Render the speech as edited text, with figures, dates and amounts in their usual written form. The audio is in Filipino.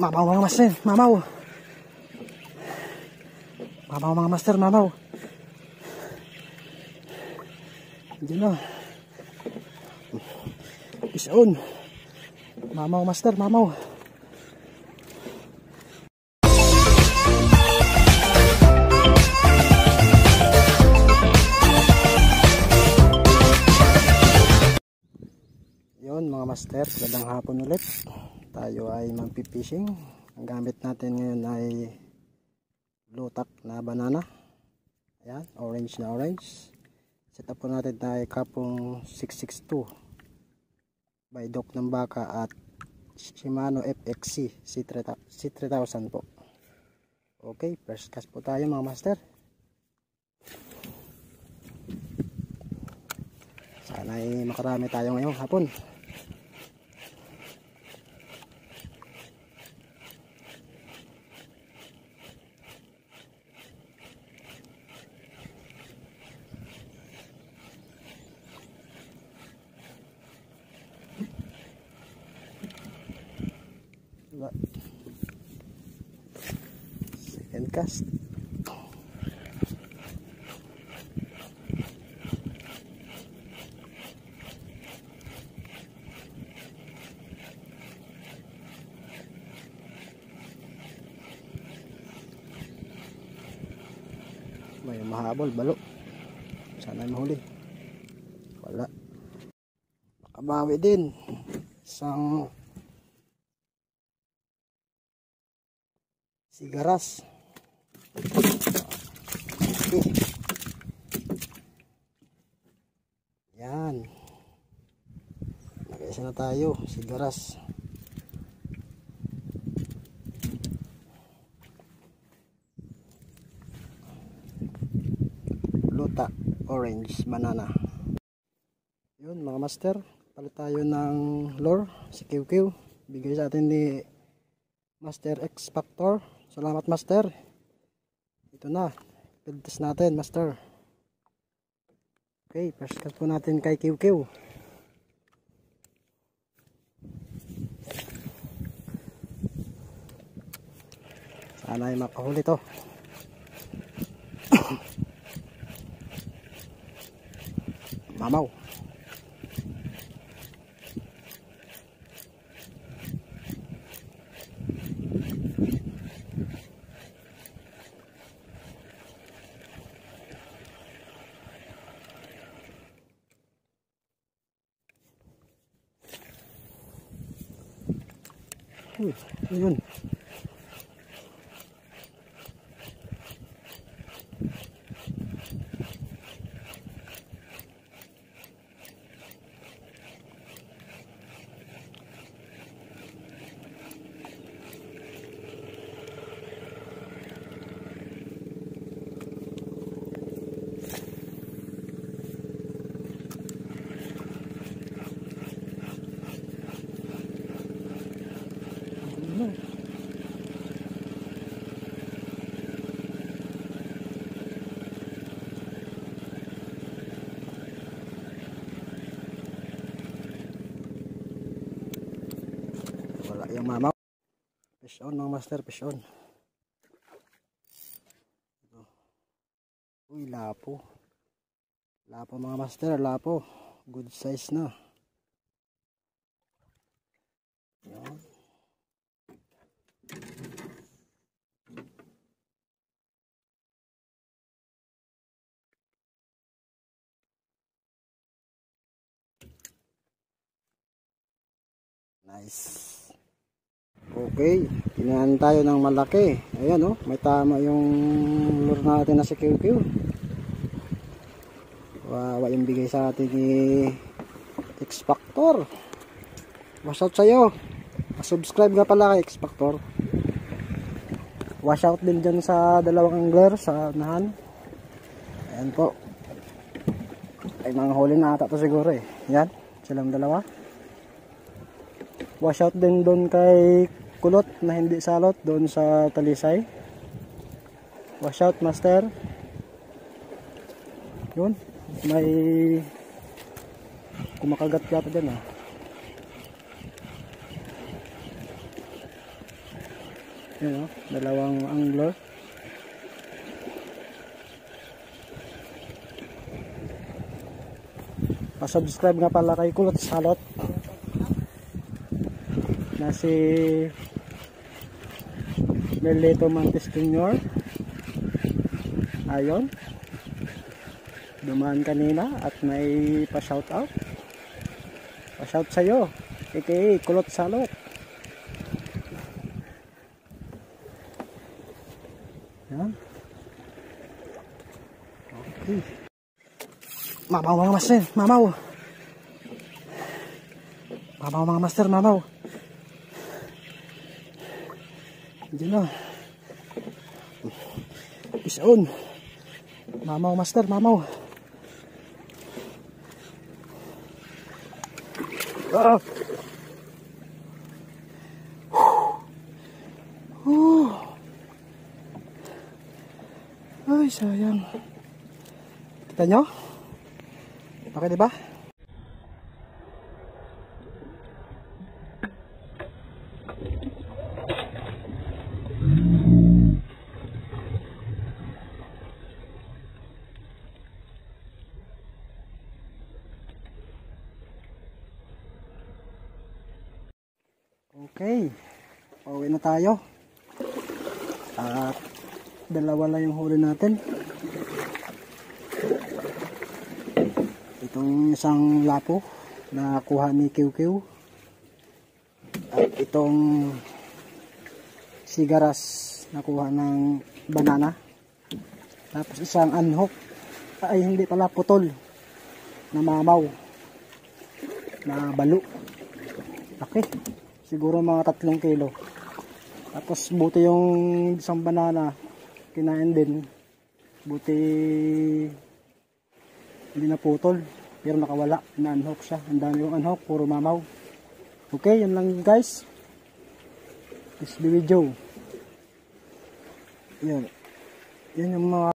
Mamaw mga master, mamaw. Mamaw mga master, mamaw. Diyan na. Fish on. Mamaw master, mamaw. Yun mga master, magandang hapon ulit. Tayo ay magpipishing. Ang gamit natin ngayon ay blue tack na banana. Ayan, orange na orange. Set up po natin tayo kapong 662 by Doc ng Baka at Shimano FXC C3000 po. Okay, first cast po tayo mga master. Sana ay makarami tayo ngayong hapon. Second cast. May mahabol, balo. Sana mahuli. Wala. Makabawi din. Isang sigaras. Okay. Yan. Nag-isa na tayo. Sigaras. Luta. Orange. Banana. Yun mga master. Palit tayo ng lure. Si QQ. Bigay sa atin ni Master X Factor. Salamat master. Ito na. Field test natin master. Okay, first cut po natin kay QQ. Sana ay makahuli to. Mamaw. Ayun. Wala yung mamaw. Fish on mga master, fish on. Uy, lapo. Lapo mga master, lapo. Good size na. Yan. Nice. Okay, pinahan tayo ng malaki. Ayan oh, may tama yung lure natin na si QQ. Wawa yung bigay sa atin ni X Factor. Wash out sa'yo. Subscribe nga pala kay X Factor. Wash out din dyan sa dalawang angler sa unahan. Ayan po. Ay mga huli na ata to siguro eh. Ayan, silang dalawa. Wash out din doon kay Kulot na hindi salot doon sa Talisay. Wash out master. Yun, may kumakagat yata dyan ah. Yun, dalawang angler. Pa-subscribe nga pala kay Kulot Salot na si Melito Mantis Jr. Ayun, dumaan kanina at may pa-shoutout. Pa-shout sa'yo, aka Kulot Salot. Yan. Okay. Mamaw mga master, mamaw. Mamaw mga master, mamaw. Diyan na. Isoon. Mamaw master, mamaw. Ah. Ay, sayang. Kita nyo? Okay, diba? Okay. Pauwi na tayo. At dalawa lang yung huli natin. Itong isang lapo na kuha ni QQ at itong sigaras na kuha ng banana, tapos isang unhook, ay hindi pala, putol na mamaw na balo. Okay, siguro mga 3 kilo. Tapos buti yung isang banana kinain din, buti hindi na putol, pero nakawala, na-unhook siya. Ang dami yung unhook, puro mamaw. Okay, yun lang guys. This video. Yun yung mga